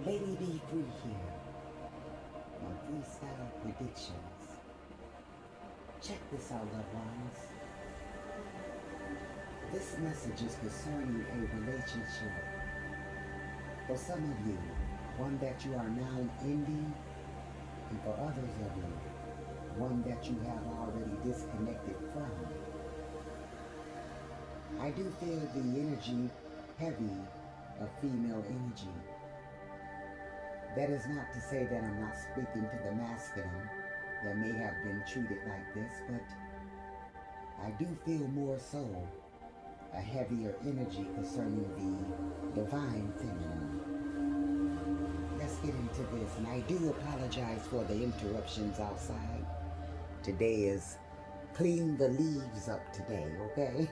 Lady Be Free here on Freestyle Predictions. Check this out, loved ones. This message is concerning a relationship. For some of you, one that you are now ending, and for others of you, one that you have already disconnected from. I do feel the energy heavy of female energy. That is not to say that I'm not speaking to the masculine that may have been treated like this, but I do feel more so a heavier energy concerning the divine feminine. Let's get into this, and I do apologize for the interruptions outside. Today is clean the leaves up today, okay?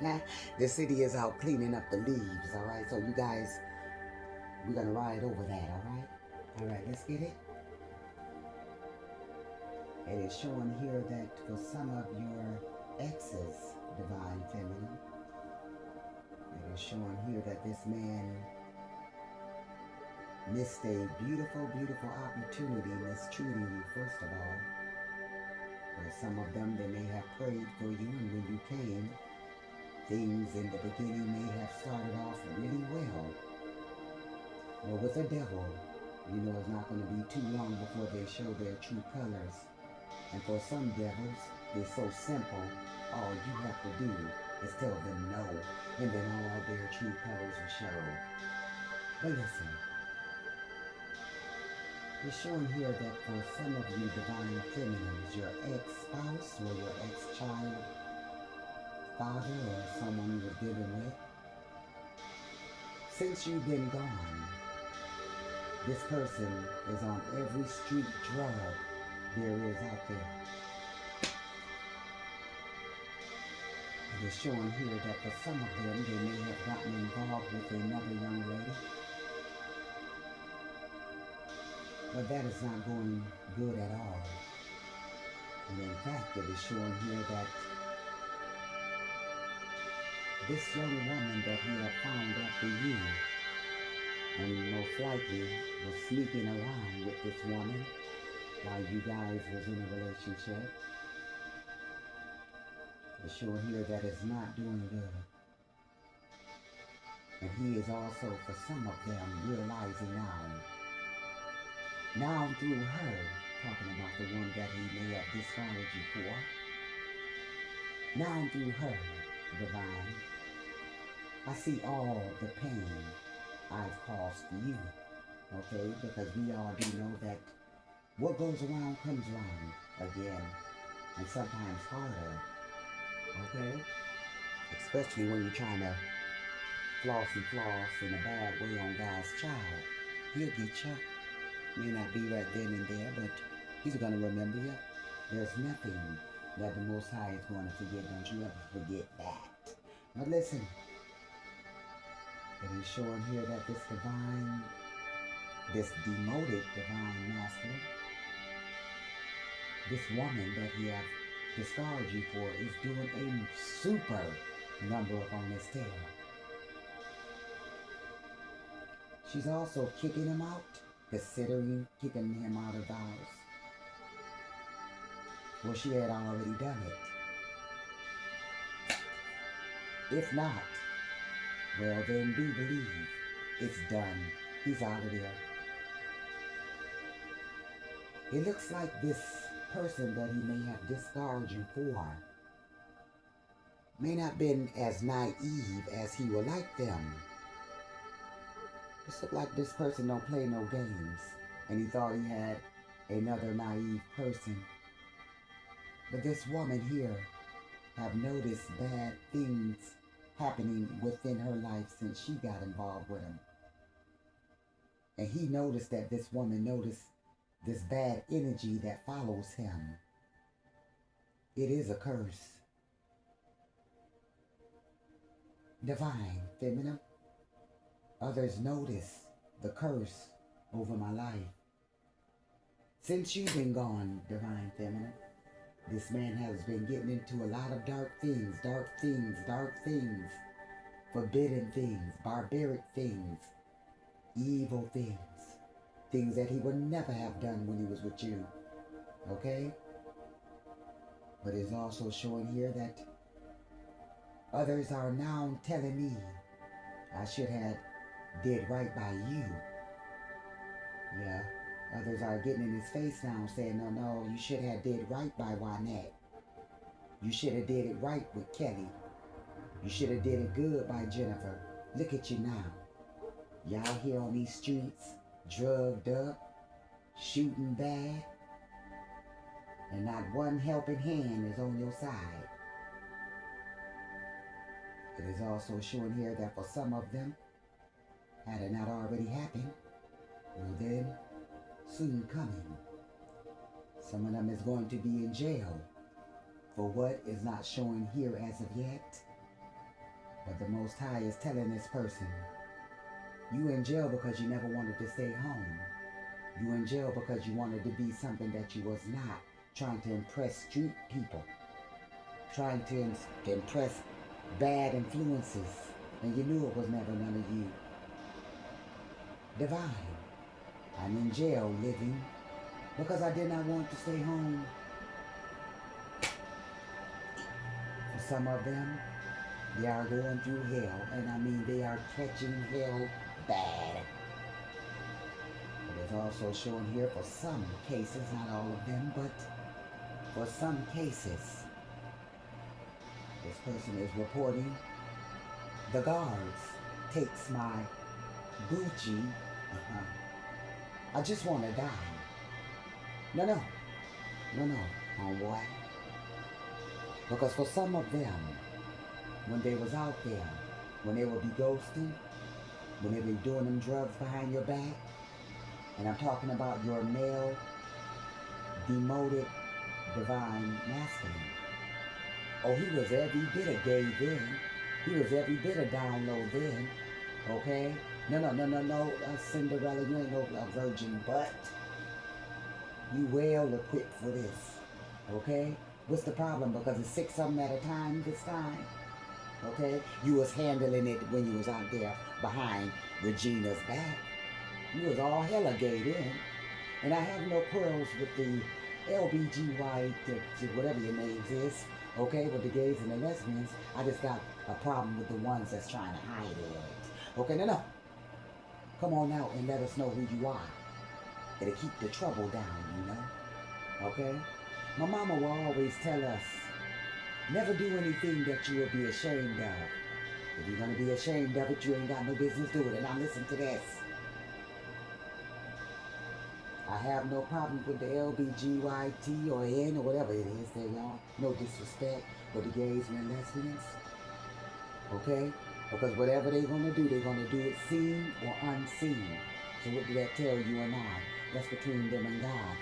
The city is out cleaning up the leaves, all right? So you guys, we're gonna ride over that, all right? All right, let's get it. It is showing here that for some of your exes, divine feminine, it is showing here that this man missed a beautiful, beautiful opportunity, mistreating you first of all. For some of them, they may have prayed for you, and when you came, things in the beginning may have started off really well. But with the devil, you know it's not going to be too long before they show their true colors. And for some devils, it's so simple, all you have to do is tell them no, and then all their true colors will show. But listen, it's showing here that for some of you divine feminines, your ex-spouse or your ex-child, father or someone you were dealing with, since you've been gone, this person is on every street drug there is out there. It is showing here that for some of them, they may have gotten involved with another young lady. But that is not going good at all. And in fact, it is showing here that this young woman that he had found after you, and most likely was sneaking around with this woman while you guys was in a relationship, is showing here that it's not doing good. And he is also, for some of them, realizing now through her, talking about the one that he may have discarded you for, now through her, divine, I see all the pain I've caused you, okay? Because we all do know that what goes around comes around again, and sometimes harder, okay? Especially when you're trying to floss in a bad way on God's child. He'll get you. May not be right then and there, but he's going to remember you. There's nothing that the Most High is going to forget. Don't you ever forget that. Now listen, it is showing here that this divine, this demoted divine masculine, this woman that he has discarded you for is doing a super number on his tail. She's also kicking him out, considering kicking him out of the house. Well, she had already done it. If not, well then do believe it's done. He's out of there. It looks like this person that he may have discarded you for may not been as naive as he would like them. It looks like this person don't play no games, and he thought he had another naive person. But this woman here have noticed bad things happening within her life since she got involved with him. And he noticed that this woman noticed this bad energy that follows him. It is a curse. Divine feminine. Others notice the curse over my life. Since you've been gone, divine feminine, this man has been getting into a lot of dark things, forbidden things, barbaric things, evil things. things that he would never have done when he was with you. Okay? But it's also showing here that others are now telling me I should have did right by you. Yeah. Others are getting in his face now saying, no, you should have did right by Wynette. You should have did it right with Kelly. You should have did it good by Jennifer. Look at you now. Y'all here on these streets, drugged up, shooting bad, and not one helping hand is on your side. It is also showing here that for some of them, had it not already happened, well then, soon coming. Some of them is going to be in jail for what is not showing here as of yet. But the Most High is telling this person, you in jail because you never wanted to stay home. You in jail because you wanted to be something that you was not, trying to impress street people, trying to impress bad influences, and you knew it was never none of you. Divine, I'm in jail living because I did not want to stay home. For some of them, they are going through hell, and I mean they are catching hell bad. It is also shown here for some cases, not all of them, but for some cases, this person is reporting the guards takes my Gucci. I just want to die. No, homeboy. Because for some of them, when they was out there, when they would be ghosting, when they be doing them drugs behind your back, and I'm talking about your male, demoted, divine masculine. Oh, he was every bit of gay then. He was every bit of down low then. Okay? No, Cinderella, you ain't no virgin, but you well equipped for this. Okay? What's the problem? Because it's 6 of them at a time this time. Okay? You was handling it when you was out there behind Regina's back. You was all hella gay then. And I have no quarrels with the LBGY, whatever your names is, okay, with the gays and the lesbians. I just got a problem with the ones that's trying to hide it. Okay, no. Come on out and let us know who you are. It'll keep the trouble down, you know? Okay? My mama will always tell us, never do anything that you will be ashamed of. If you're going to be ashamed of it, you ain't got no business doing it. Now listen to this. I have no problem with the LBGYT or N or whatever it is there, y'all. No disrespect for the gays and the lesbians. Okay? Because whatever they're going to do it seen or unseen. So what did that tell you and I? That's between them and God.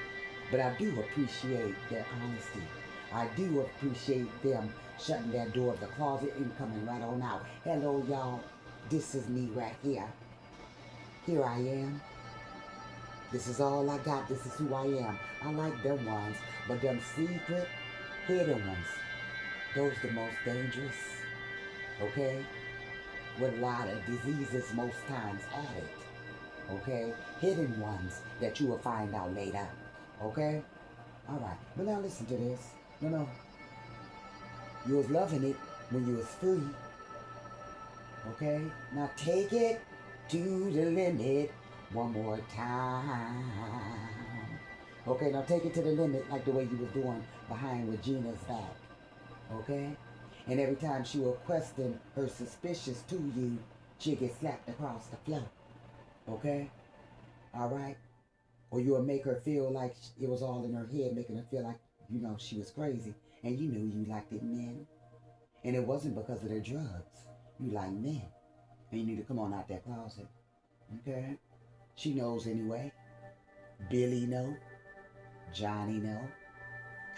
But I do appreciate their honesty. I do appreciate them shutting that door of the closet and coming right on out. Hello, y'all. This is me right here. Here I am. This is all I got. This is who I am. I like them ones. But them secret, hidden ones, those the most dangerous. Okay? With a lot of diseases most times added. Okay? Hidden ones that you will find out later. Okay? Alright. But now listen to this. No. You was loving it when you was free. Okay? Now take it to the limit one more time. Okay, now take it to the limit like the way you was doing behind Regina's back. Okay? And every time she will question her suspicious to you, she'll get slapped across the floor. Okay? Alright? Or you will make her feel like it was all in her head, making her feel like, you know, she was crazy. And you knew you liked it men. And it wasn't because of their drugs. You like men. And you need to come on out that closet. Okay? She knows anyway. Billy know. Johnny know.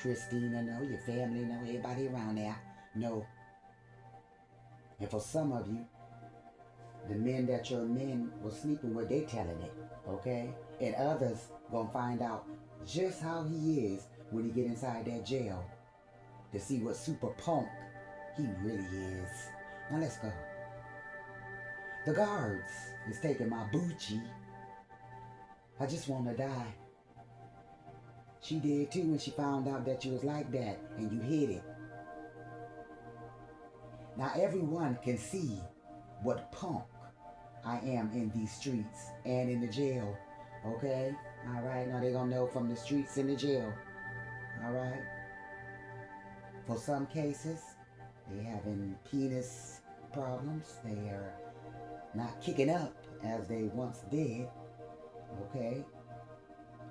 Christina know. Your family know. Everybody around there know. And for some of you, the men that your men were sleeping with, they telling it. Okay? And others gonna find out just how he is when he get inside that jail to see what super punk he really is. Now let's go. The guards is taking my Bucci. I just want to die. She did too when she found out that you was like that and you hid it. Now everyone can see what punk I am in these streets and in the jail. Okay? Alright, now they're gonna know from the streets and the jail. Alright? For some cases, they having penis problems. They are not kicking up as they once did. Okay?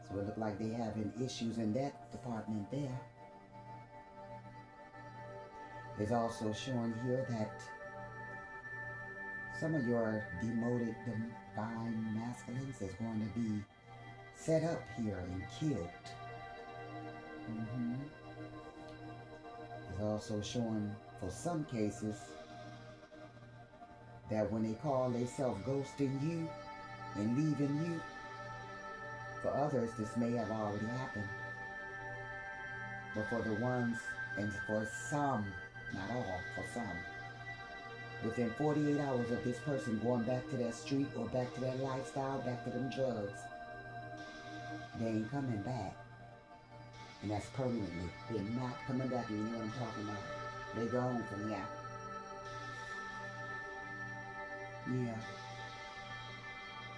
So it look like they having issues in that department there. It's also showing here that some of your demoted divine masculines is going to be set up here and killed. It's also showing for some cases that when they call themselves ghosting you and leaving you, for others this may have already happened. But for the ones, and for some, not all, for some, within 48 hours of this person going back to that street or back to that lifestyle, back to them drugs, they ain't coming back. And that's permanently. They're not coming back. You know what I'm talking about? They gone from here. Yeah.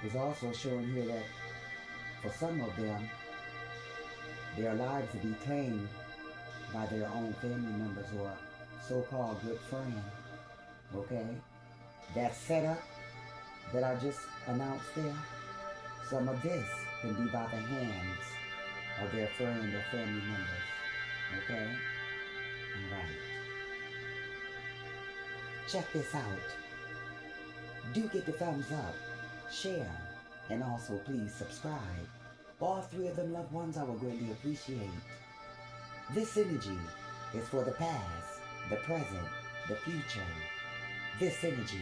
It's also showing here that for some of them, their lives will be claimed by their own family members or so-called good friend. Okay? That setup that I just announced there, some of this can be by the hands of their friend or family members. Okay? Alright. Check this out. Do get the thumbs up, share, and also please subscribe. All three of them loved ones I will greatly appreciate. This energy is for the past, the present, the future. This energy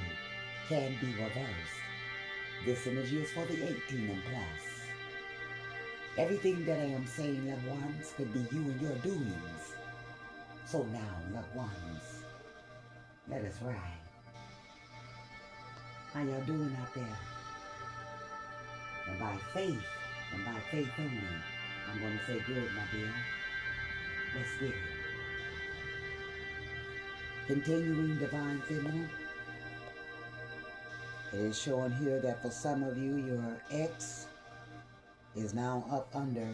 can be reversed. This energy is for the 18 and plus. Everything that I am saying, loved ones, could be you and your doings. So now, loved ones, let us ride. How y'all doing out there? And by faith only, I'm going to say good, my dear. Let's get it. Continuing divine feminine. It is showing here that for some of you, your ex is now up under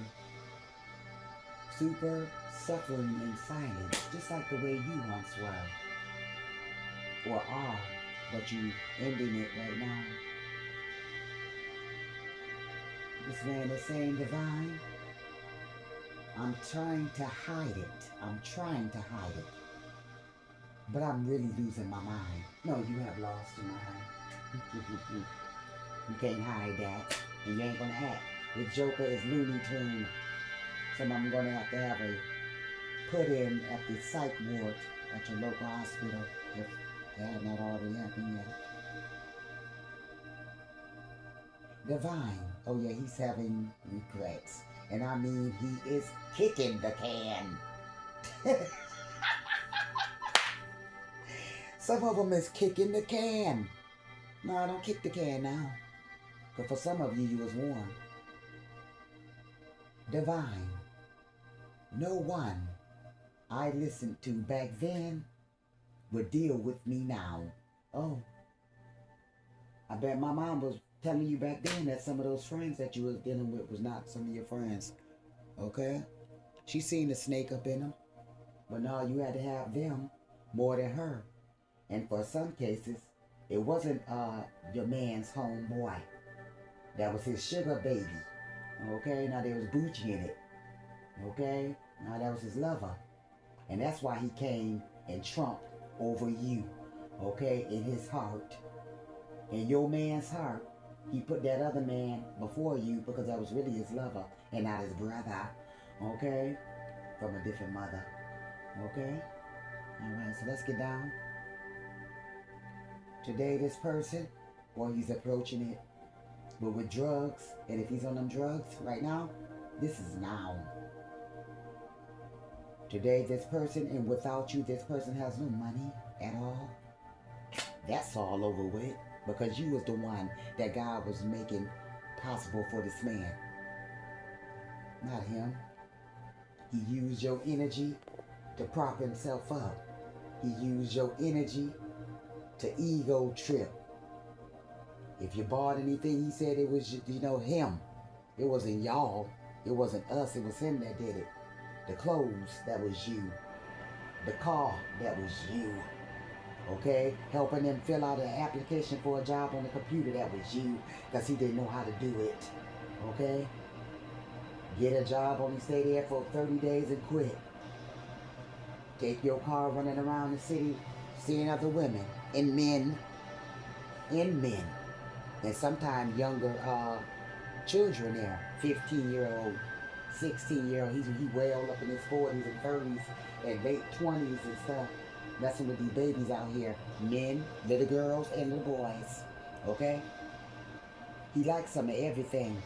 super suffering in silence, just like the way you once were or are, but you ending it right now. This man is saying, divine, I'm trying to hide it. But I'm really losing my mind. No, you have lost your mind. You can't hide that. And you ain't gonna act. The Joker is Looney Tune. Some of them gonna have to have a put in at the psych ward at your local hospital if that had not already happened yet. Divine. Oh yeah, he's having regrets. And I mean, he is kicking the can. Some of them is kicking the can. No, don't kick the can now. But for some of you, you was warned. Divine. No one I listened to back then would deal with me now. Oh. I bet my mom was telling you back then that some of those friends that you was dealing with was not some of your friends. Okay? She seen the snake up in them. But no, you had to have them more than her. And for some cases, it wasn't your man's homeboy. That was his sugar baby. Okay? Now there was Bucci in it. Okay? Now that was his lover. And that's why he came and trumped over you. Okay? In his heart. In your man's heart, he put that other man before you because that was really his lover and not his brother. Okay? From a different mother. Okay? Alright, so let's get down. Today, this person, well, he's approaching it, but with drugs, and if he's on them drugs right now, this is now. Today, this person, and without you, this person has no money at all. That's all over with, because you was the one that God was making possible for this man. not him. He used your energy to prop himself up. He used your energy to ego trip. If you bought anything, he said it was, him. It wasn't y'all. It wasn't us. It was him that did it. The clothes, that was you. The car, that was you. Okay? Helping them fill out an application for a job on the computer, that was you. Because he didn't know how to do it. Okay? Get a job, only stay there for 30 days and quit. Take your car running around the city, seeing other women and men. And sometimes younger children there, 15-year-old, 16-year-old, he well up in his 40s and 30s and late 20s and stuff, messing with these babies out here. Men, little girls, and little boys. Okay? He likes some of everything.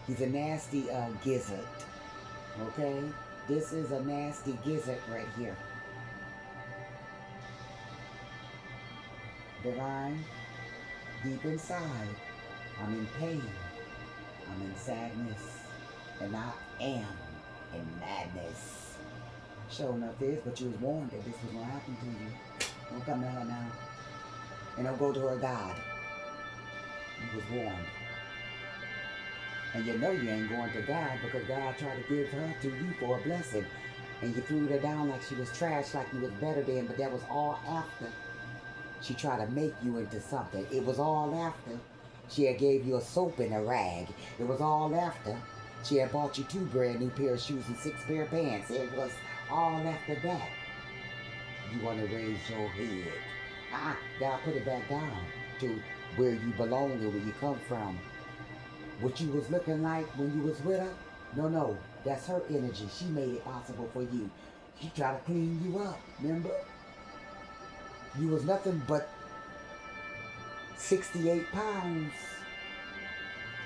He's a nasty gizzard. Okay? This is a nasty gizzard right here. Divine, deep inside, I'm in pain. I'm in sadness. And I am in madness. Sure enough is, but you was warned that this was going to happen to you. Don't come to her now. And don't go to her God. You was warned. And you know you ain't going to God because God tried to give her to you for a blessing. And you threw her down like she was trash, like you was better than, but that was all after. She tried to make you into something. It was all after. She had gave you a soap and a rag. It was all after. She had bought you 2 brand new pair of shoes and 6 pair of pants. It was all after that. You want to raise your head. God put it back down to where you belong and where you come from. What you was looking like when you was with her? No. That's her energy. She made it possible for you. She tried to clean you up, remember? You was nothing but 68 pounds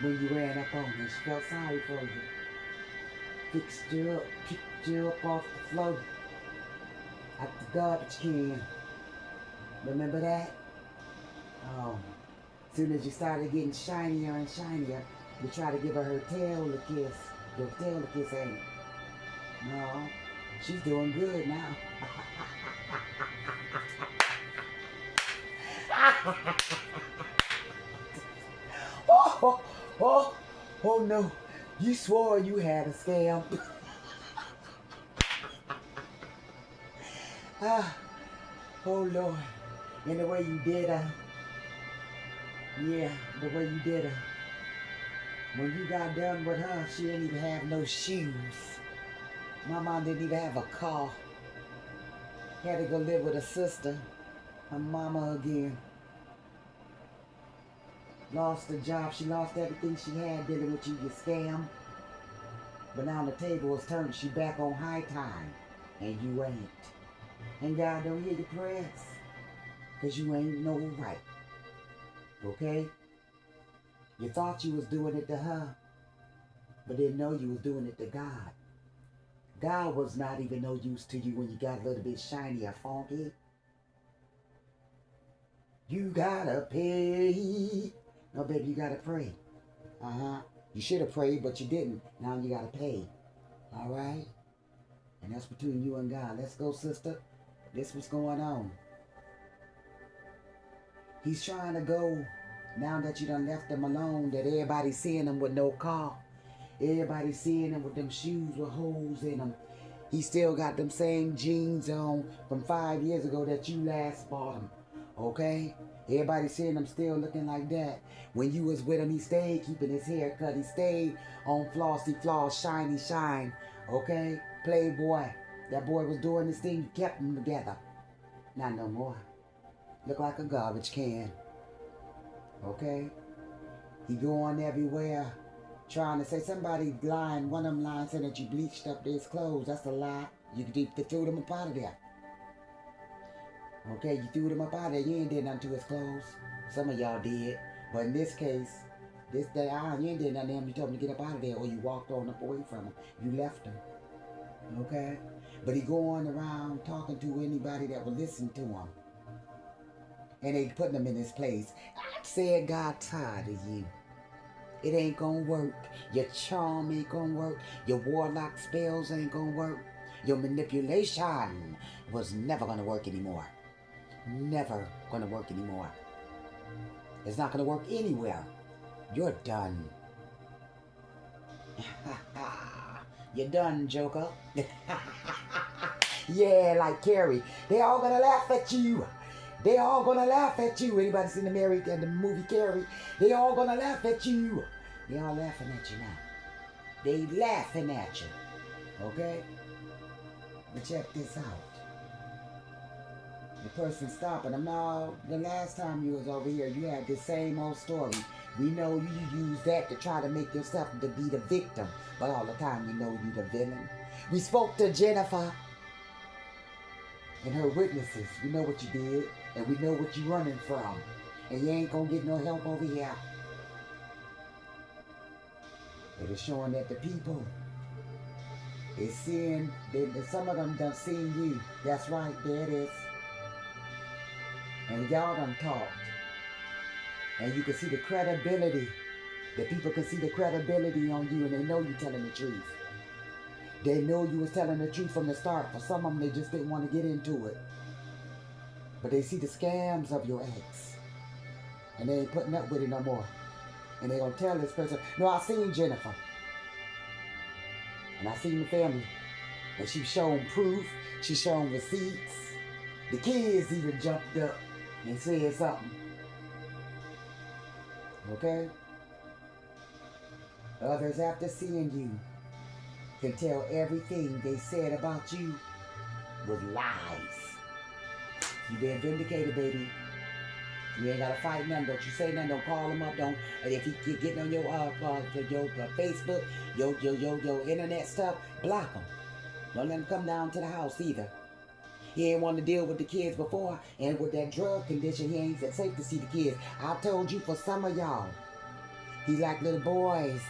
when you ran up on her. She felt sorry for you. Fixed you up, picked you up off the floor at the garbage can. Remember that? Oh. As soon as you started getting shinier and shinier, you try to give her tail a kiss. Your tail a kiss ain't. No. She's doing good now. Oh no. You swore you had a scam. Oh Lord. And the way you did her. Yeah, the way you did her. When you got done with her, she didn't even have no shoes. My mom didn't even have a car. Had to go live with her sister, her mama again. Lost her job. She lost everything she had dealing with you, you scam. But now the table was turned. She back on high time. And you ain't. And God don't hear your prayers. Because you ain't no right. Okay? You thought you was doing it to her. But didn't know you was doing it to God. God was not even no use to you when you got a little bit shiny or funky. You gotta pay. No, baby, you gotta pray. You should have prayed, but you didn't. Now you gotta pay. All right? And that's between you and God. Let's go, sister. This what's going on. He's trying to go, now that you done left him alone, that everybody's seeing him with no car. Everybody's seeing him with them shoes with holes in them. He still got them same jeans on from 5 years ago that you last bought him. Okay? Everybody seeing him still looking like that. When you was with him, he stayed keeping his hair cut. He stayed on flossy floss, shiny shine. Okay? Playboy. That boy was doing this thing. You kept them together. Not no more. Look like a garbage can. Okay? He going everywhere trying to say somebody lying. One of them lying saying that you bleached up his clothes. That's a lie. You threw them up out of there. Okay, you threw them up out of there. You ain't did nothing to his clothes. Some of y'all did. But in this case, you ain't did nothing to him. You told him to get up out of there, or you walked on up away from him. You left him. Okay? But he going around talking to anybody that will listen to him. And they putting him in his place. I said God tired of you. It ain't gonna work. Your charm ain't gonna work. Your warlock spells ain't gonna work. Your manipulation was never gonna work anymore. Never gonna work anymore. It's not gonna work anywhere. You're done. You're done, Joker. Yeah, like Carrie. They all gonna laugh at you. They all gonna laugh at you. Anybody seen the movie Carrie? They all gonna laugh at you. They all laughing at you now. They laughing at you. Okay? But check this out. The person stopping them. Now, the last time you was over here, you had the same old story. We know you use that to try to make yourself to be the victim. But all the time we know you the villain. We spoke to Jennifer and her witnesses. We know what you did. And we know what you running from. And you ain't gonna get no help over here. It is showing that the people is seeing, some of them done seen you. That's right, there it is. And y'all done talked. And you can see the credibility. The people can see the credibility on you and they know you telling the truth. They know you was telling the truth from the start. For some of them, they just didn't want to get into it. But they see the scams of your ex. And they ain't putting up with it no more. And they gonna tell this person, no, I seen Jennifer. And I seen the family. And she's shown proof. She's shown receipts. The kids even jumped up and said something. Okay? Others, after seeing you, can tell everything they said about you was lies. You been vindicated, baby. You ain't gotta fight nothing. Don't you say nothing. Don't call them up. Don't. And if he keep getting on your Facebook, your internet stuff, block him. Don't let him come down to the house either. He ain't want to deal with the kids before, and with that drug condition, he ain't safe to see the kids. I told you, for some of y'all, he like little boys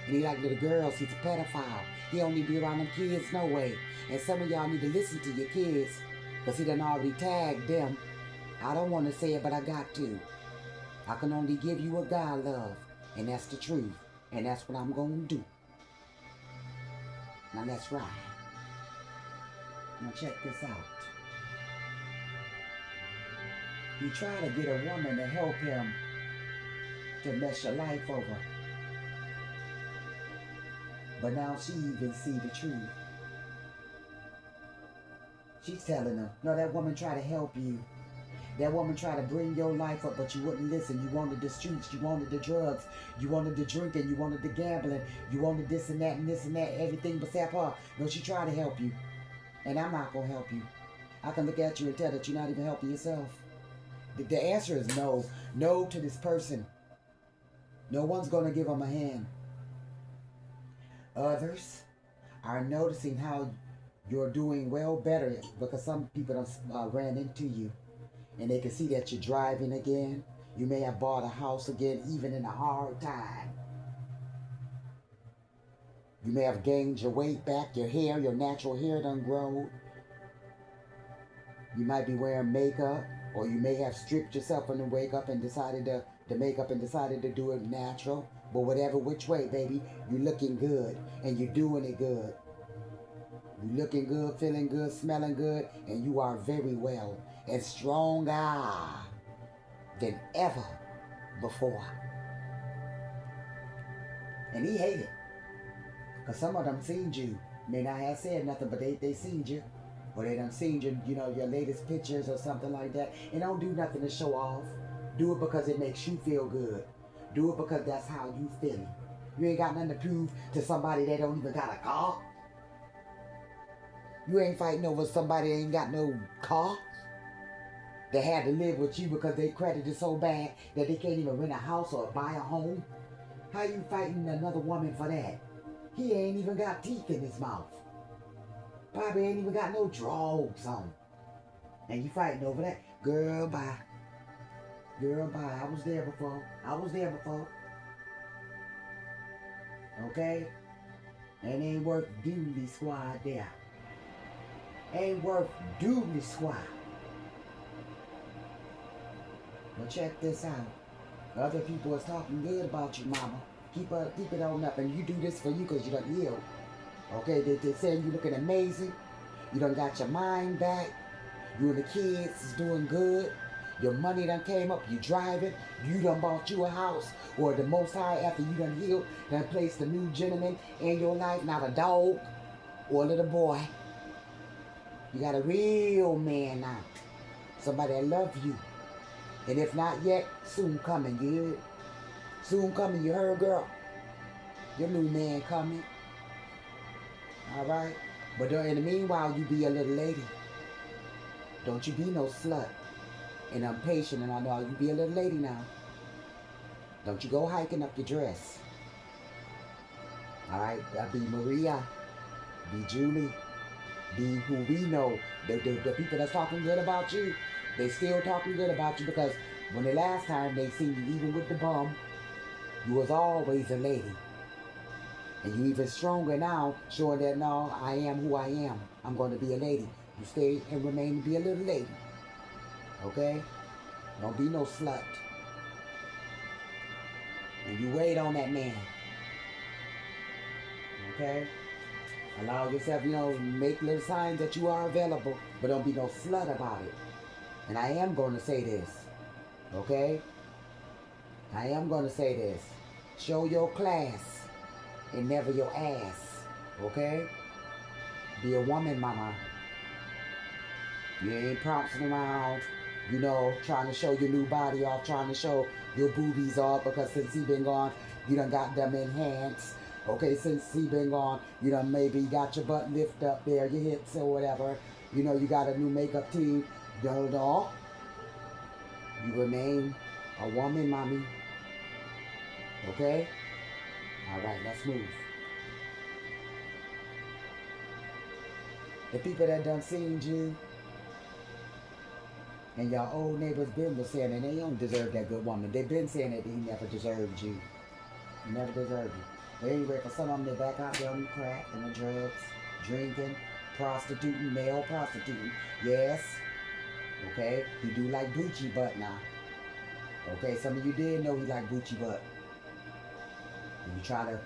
and he like little girls. He's a pedophile. He only be around them kids no way. And some of y'all need to listen to your kids, because he done already tagged them. I don't want to say it, but I got to. I can only give you what God love, and that's the truth. And that's what I'm going to do. Now let's ride. Now check this out. He tried to get a woman to help him to mess your life over. But now she even see the truth. She's telling him, no, that woman tried to help you. That woman tried to bring your life up, but you wouldn't listen. You wanted the streets, you wanted the drugs, you wanted the drinking, you wanted the gambling, you wanted this and that and this and that, everything except her. No, she tried to help you. And I'm not going to help you. I can look at you and tell that you're not even helping yourself. The answer is no. No to this person. No one's going to give them a hand. Others are noticing how you're doing well better, because some people ran into you. And they can see that you're driving again. You may have bought a house again, even in a hard time. You may have gained your weight back, your hair, your natural hair done grown. You might be wearing makeup, or you may have stripped yourself from the wake up and decided to make up and decided to do it natural. But whatever which way, baby, you're looking good and you're doing it good. You're looking good, feeling good, smelling good, and you are very well and stronger than ever before. And he hated, because some of them seen you. May not have said nothing, but they seen you. Or they done seen your latest pictures or something like that. And don't do nothing to show off. Do it because it makes you feel good. Do it because that's how you feeling. You ain't got nothing to prove to somebody that don't even got a car. You ain't fighting over somebody that ain't got no car. They had to live with you because their credit is so bad that they can't even rent a house or buy a home. How you fighting another woman for that? He ain't even got teeth in his mouth. Probably ain't even got no drawers on. And you fighting over that? Girl, bye. Girl, bye. I was there before. Okay? And ain't worth doodly squad there. Ain't worth doodly squad. But check this out. Other people is talking good about you, mama. Keep it on up. And you do this for you because you done healed. Okay, they're saying you looking amazing. You done got your mind back. You and the kids is doing good. Your money done came up. You driving. You done bought you a house. Or the Most High, after you done healed, done placed a new gentleman in your life. Not a dog or a little boy. You got a real man now. Somebody that love you. And if not yet, soon coming, you hear it? Soon coming, you heard, girl? Your new man coming. All right? But in the meanwhile, you be a little lady. Don't you be no slut. And I'm patient, and I know you be a little lady now. Don't you go hiking up your dress. All right? That be Maria. Be Julie. Be who we know. The people that's talking good about you, they still talking good about you because when the last time they seen you, even with the bum, you was always a lady. And you even stronger now, showing that no, I am who I am. I'm going to be a lady. You stay and remain to be a little lady. Okay? Don't be no slut. And you wait on that man. Okay? Allow yourself, make little signs that you are available, but don't be no slut about it. And I am going to say this. Okay? I am going to say this. Show your class and never your ass. Okay? Be a woman, mama. You ain't prancing around, trying to show your new body off, trying to show your boobies off because since he been gone, you done got them enhanced. Okay, since he been gone, you done maybe got your butt lift up there, your hips or whatever. You got a new makeup team. No. You remain a woman, mommy. Okay? All right, let's move. The people that done seen you and your old neighbors been was saying that they don't deserve that good woman. They've been saying that he never deserved you. He never deserved you. But anyway, for some of them, they're back out there on the crack and the drugs, drinking, prostituting, male prostituting. Yes. Okay? He do like Gucci butt now. Okay? Some of you did know he like Gucci butt. And you try to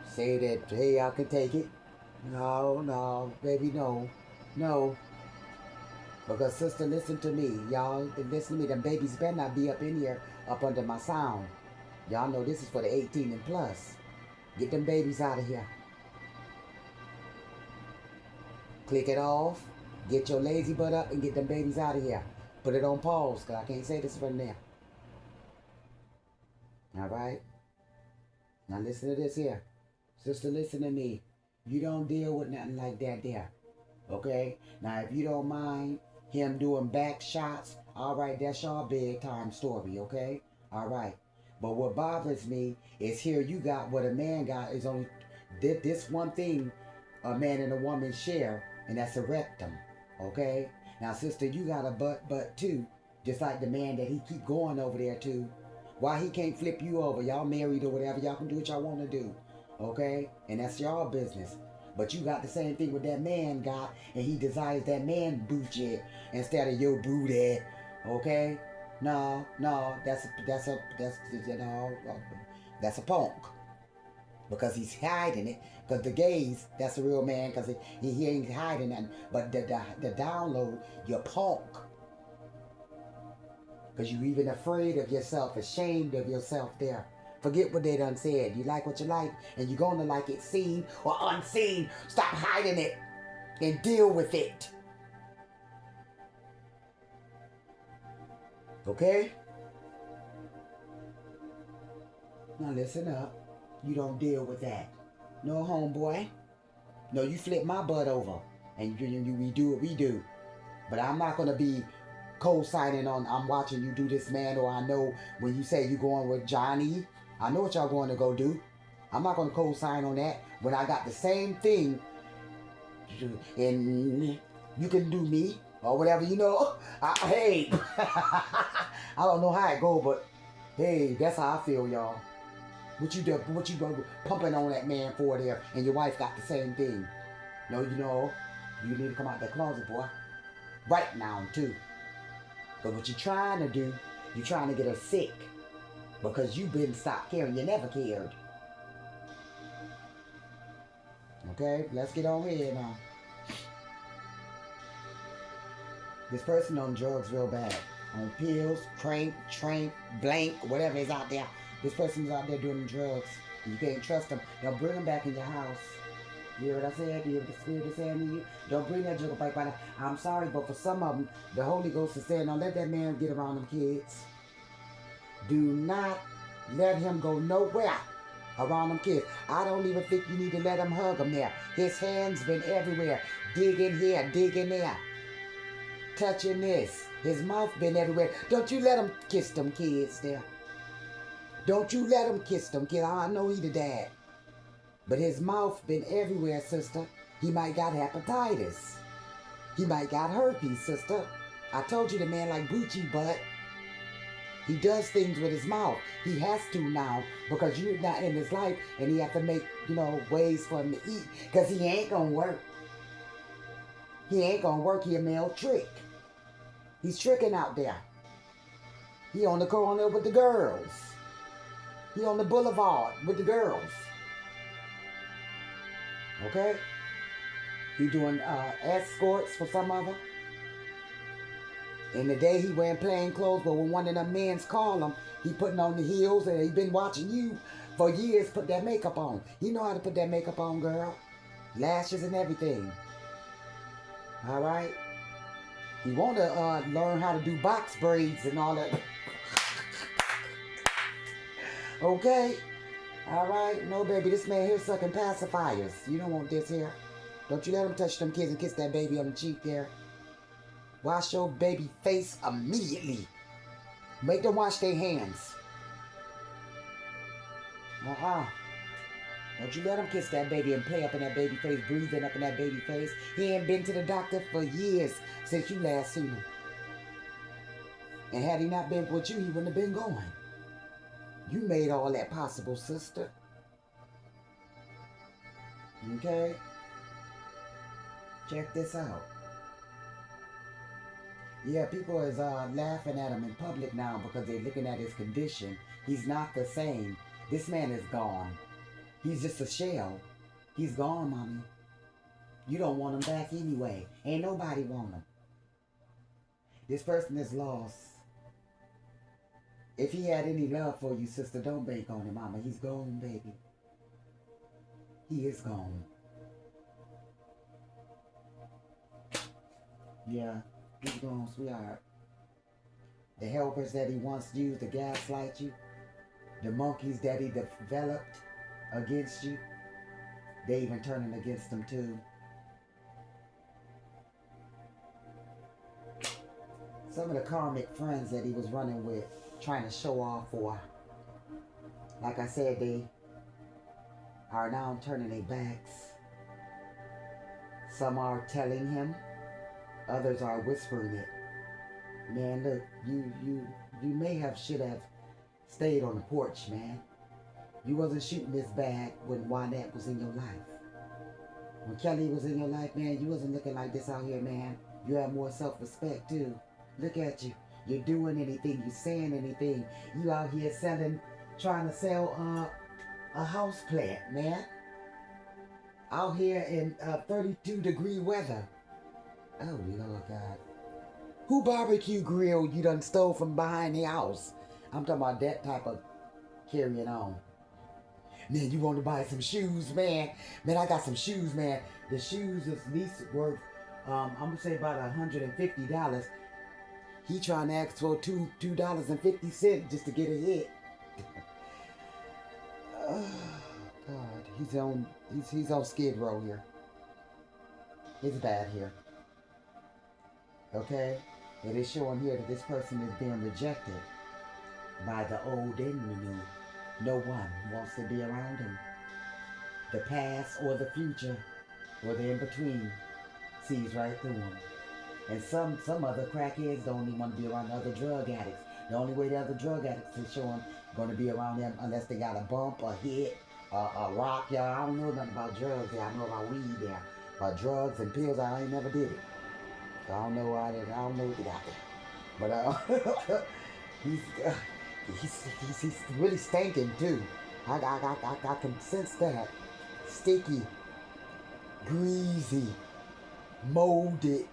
say that, hey, I can take it. No, baby, no. No. Because sister, listen to me. Y'all, listen to me. Them babies better not be up in here, up under my sound. Y'all know this is for the 18 and plus. Get them babies out of here. Click it off. Get your lazy butt up and get them babies out of here. Put it on pause, because I can't say this from there. All right? Now listen to this here. Sister, listen to me. You don't deal with nothing like that there. Okay? Now, if you don't mind him doing back shots, all right, that's your bedtime story, okay? All right. But what bothers me is here you got what a man got is only this one thing a man and a woman share, and that's a rectum, okay? Now, sister, you got a butt too, just like the man that he keep going over there to. Why he can't flip you over? Y'all married or whatever, y'all can do what y'all want to do, okay? And that's y'all business. But you got the same thing with that man got, and he desires that man booty instead of your booty, okay? No, that's a punk, because he's hiding it. Because the gays, that's a real man, because he ain't hiding nothing. But the download, you're punk, because you even afraid of yourself, ashamed of yourself there. Forget what they done said. You like what you like, and you're gonna like it seen or unseen. Stop hiding it and deal with it. Okay? Now listen up. You don't deal with that. No, homeboy. No, you flip my butt over. And we do what we do. But I'm not going to be co-signing on I'm watching you do this, man. Or I know when you say you going with Johnny, I know what y'all going to go do. I'm not going to co-sign on that when I got the same thing. And you can do me. Or whatever, hey, I don't know how it go, but hey, that's how I feel, y'all. What you pumping on that man for there, and your wife got the same thing. No, you need to come out that closet, boy. Right now, too. But what you're trying to do, you're trying to get her sick. Because you've been stopped caring. You never cared. Okay, let's get on here now. This person on drugs real bad. On pills, crank, trank, blank, whatever is out there. This person's out there doing drugs. You can't trust them. They'll bring them back in your house. You hear what I said? You hear what the Spirit is saying to you? Don't bring that joke back by now. I'm sorry, but for some of them, the Holy Ghost is saying, don't let that man get around them kids. Do not let him go nowhere around them kids. I don't even think you need to let him hug them there. His hands been everywhere. Digging here, digging there. Touching this. His mouth been everywhere. Don't you let him kiss them kids there. Don't you let him kiss them kids. I know he the dad. But his mouth been everywhere, sister. He might got hepatitis. He might got herpes, sister. I told you the man like Bucci butt. He does things with his mouth. He has to now because you're not in his life and he have to make, ways for him to eat because he ain't going to work. He ain't going to work. He a male trick. He's tricking out there. He on the corner with the girls. He on the boulevard with the girls. Okay? He doing escorts for some of them. And the day he wearing plain clothes, but when one of them men's call him, he putting on the heels and he been watching you for years put that makeup on. He know how to put that makeup on, girl. Lashes and everything. All right? He want to learn how to do box braids and all that. Okay? All right? No, baby, this man here sucking pacifiers. You don't want this here. Don't you let him touch them kids and kiss that baby on the cheek there. Wash your baby face immediately. Make them wash their hands. Don't you let him kiss that baby and play up in that baby face, breathing up in that baby face. He ain't been to the doctor for years since you last seen him. And had he not been with you, he wouldn't have been going. You made all that possible, sister. Okay? Check this out. Yeah, people is laughing at him in public now because they're looking at his condition. He's not the same. This man is gone. He's just a shell. He's gone, mommy. You don't want him back anyway. Ain't nobody want him. This person is lost. If he had any love for you, sister, don't bank on him, mama. He's gone, baby. He is gone. Yeah, he's gone, sweetheart. The helpers that he once used to gaslight you, the monkeys that he developed against you, they even turning against him too. Some of the karmic friends that he was running with, trying to show off for, like I said, they are now turning their backs. Some are telling him, others are whispering it. Man, look, you should have stayed on the porch, man. You wasn't shooting this bad when Wynette was in your life. When Kelly was in your life, man, you wasn't looking like this out here, man. You have more self-respect, too. Look at you. You're doing anything. You're saying anything. You out here trying to sell a house plant, man. Out here in 32-degree weather. Oh, Lord God. Who barbecue grill you done stole from behind the house? I'm talking about that type of carrying on. Man, you want to buy some shoes, man? Man, I got some shoes, man. The shoes is at least worth, I'm going to say about $150. He trying to ask for $2.50 just to get a hit. Oh, God. He's on Skid Row here. It's bad here. Okay? It is showing here that this person is being rejected by the old and the new. No one wants to be around him. The past or the future or the in-between sees right through him. And some other crackheads don't even want to be around other drug addicts. The only way the other drug addicts is showing going to be around them unless they got a bump, a hit, a rock. Y'all, I don't know nothing about drugs. I know about weed there. About drugs and pills, I ain't never did it. So I don't know what they got there. But he's really stinking too. I can sense that. Sticky. greasy, molded,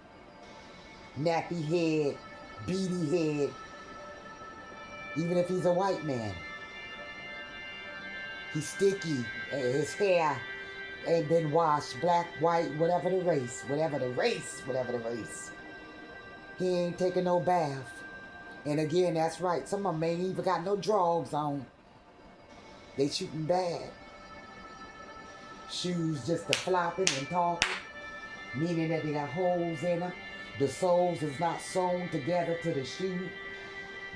nappy head, beady head, even if he's a white man. He's sticky. His hair ain't been washed. Black, white, whatever the race. Whatever the race. Whatever the race. He ain't taking no bath. And again, that's right. Some of them ain't even got no drawers on. They shooting bad. Shoes just a flopping and talking. Meaning that they got holes in them. The soles is not sewn together to the shoe.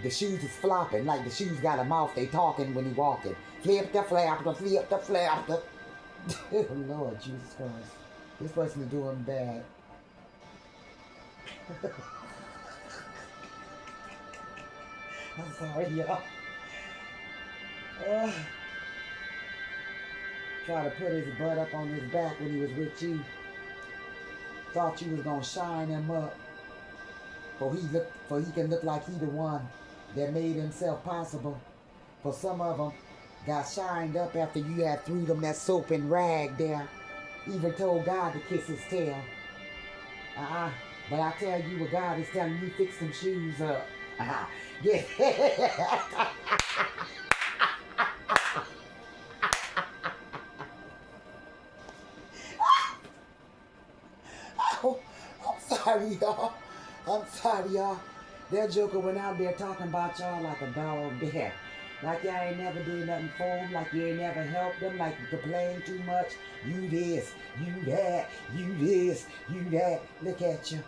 The shoes is flopping, like the shoes got a mouth, they talking when he walking. Flip the flap, the flip the flap, the... Oh, Lord Jesus Christ. This person is doing bad. I'm sorry, y'all. Try to put his butt up on his back when he was with you. Thought you was gonna shine him up. For he can look like he the one that made himself possible. For some of them got shined up after you had threw them that soap and rag there. Even told God to kiss his tail. But I tell you what God is telling you, fix them shoes up. Yeah. Oh, I'm sorry, y'all. I'm sorry, y'all. That joker went out there talking about y'all like a dog bear. Like y'all ain't never did nothing for him. Like you ain't never helped them. Like you complain too much. You this, you that, you this, you that. Look at you.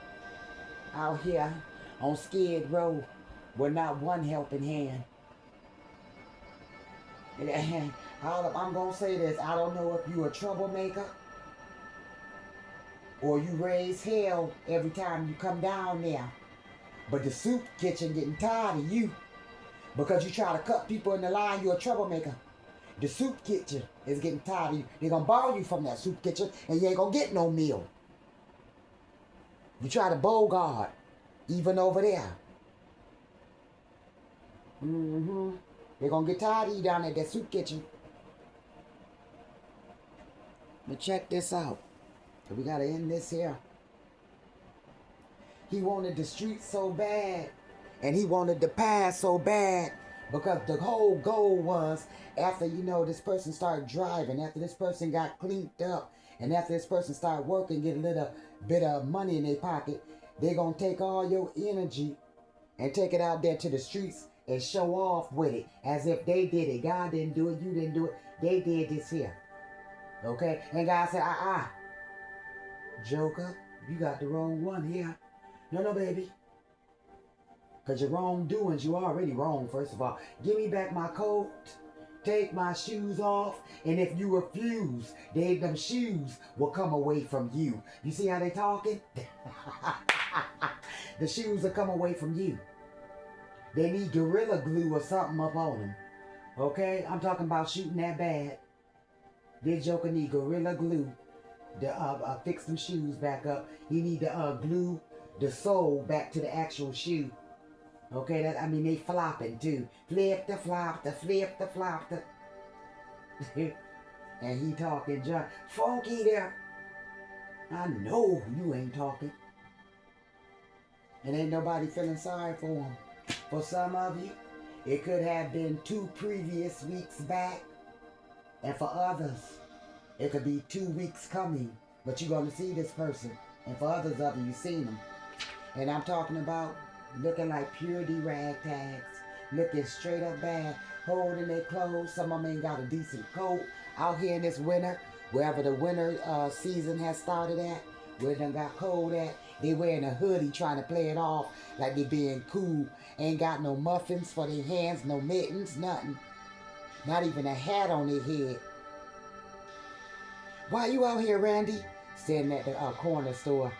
Out here on Skid Row with not one helping hand. I'm going to say this. I don't know if you a troublemaker or you raise hell every time you come down there. But the soup kitchen getting tired of you because you try to cut people in the line. You're a troublemaker. The soup kitchen is getting tired of you. They're going to borrow you from that soup kitchen and you ain't going to get no meal. You try to bogart even over there. They're going to get tired of you down at that soup kitchen. But check this out. We got to end this here. He wanted the street so bad, and he wanted the past so bad, because the whole goal was, after, this person started driving, after this person got cleaned up, and after this person started working, get a little bit of money in their pocket, they're going to take all your energy and take it out there to the streets and show off with it, as if they did it. God didn't do it, you didn't do it, they did this here. Okay? And God said, Joker, you got the wrong one here. No, baby. Because your wrongdoings, you already wrong, first of all. Give me back my coat. Take my shoes off. And if you refuse, them shoes will come away from you. You see how they talking? The shoes will come away from you. They need Gorilla Glue or something up on them. Okay? I'm talking about shooting that bad. This joker need Gorilla Glue to fix them shoes back up. He need to glue the sole back to the actual shoe. Okay, they flopping too. Flip the flop, the flip the flop, the... And he talking junk. Funky there. I know you ain't talking. And ain't nobody feeling sorry for him. For some of you, it could have been 2 previous weeks back. And for others, it could be 2 weeks coming. But you're going to see this person. And for others of you, you've seen them. And I'm talking about looking like purity ragtags, looking straight up bad, holding their clothes. Some of them ain't got a decent coat. Out here in this winter, wherever the winter season has started at, where it done got cold at, they wearing a hoodie trying to play it off like they being cool. Ain't got no muffins for their hands, no mittens, nothing. Not even a hat on their head. Why you out here, Randy? Standing at the corner store.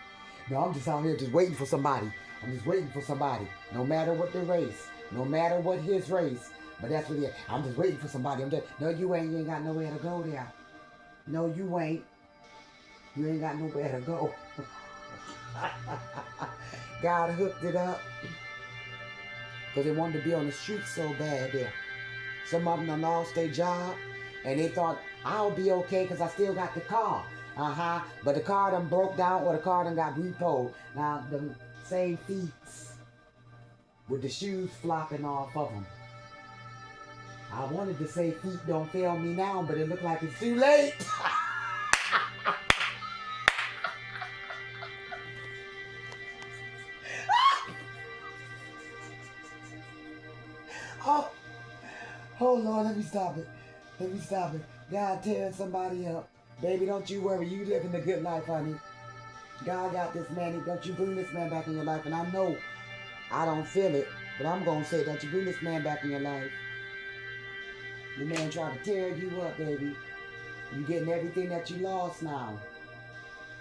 No, I'm just out here just waiting for somebody. I'm just waiting for somebody. No matter what the race. No matter what his race. But that's what he is. I'm just waiting for somebody. No, you ain't. You ain't got nowhere to go there. No, you ain't. You ain't got nowhere to go. God hooked it up. Because they wanted to be on the street so bad there. Some of them done lost their job. And they thought, I'll be okay because I still got the car. But the car done broke down or the car done got repoed. Now, the same feet with the shoes flopping off of them. I wanted to say feet don't fail me now, but it looked like it's too late. oh, oh, Lord, let me stop it. Let me stop it. God tearing somebody up. Baby, don't you worry. You living the good life, honey. God got this man. Don't you bring this man back in your life. And I know I don't feel it, but I'm going to say, don't you bring this man back in your life. The man tried to tear you up, baby. You getting everything that you lost now.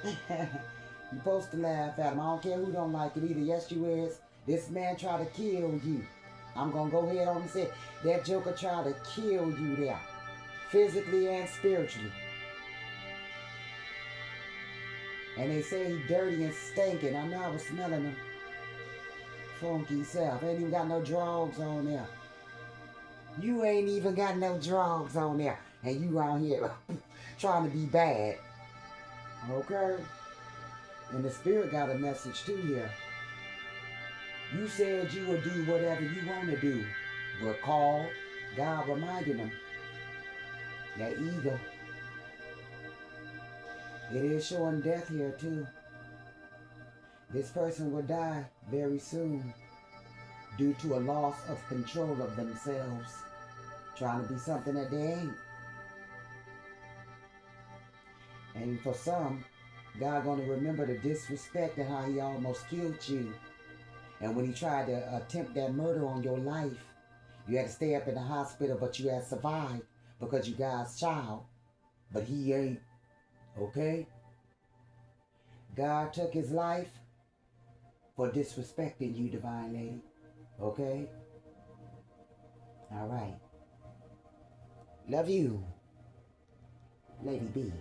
You supposed to laugh at him. I don't care who don't like it either. Yes, you is. This man tried to kill you. I'm going to go ahead on and say that joker tried to kill you there. Physically and spiritually. And they say he dirty and stinking. I know I was smelling him. Funky self. Ain't even got no drugs on there. You ain't even got no drugs on there. And you out here trying to be bad. Okay? And the spirit got a message too here. You said you would do whatever you want to do. Recall, God reminded him. That ego. It is showing death here too. This person will die very soon due to a loss of control of themselves. Trying to be something that they ain't. And for some, God gonna remember the disrespect and how he almost killed you. And when he tried to attempt that murder on your life, you had to stay up in the hospital, but you had survived because you God's child. But he ain't. Okay? God took his life for disrespecting you, divine lady. Okay? All right. Love you, Lady B.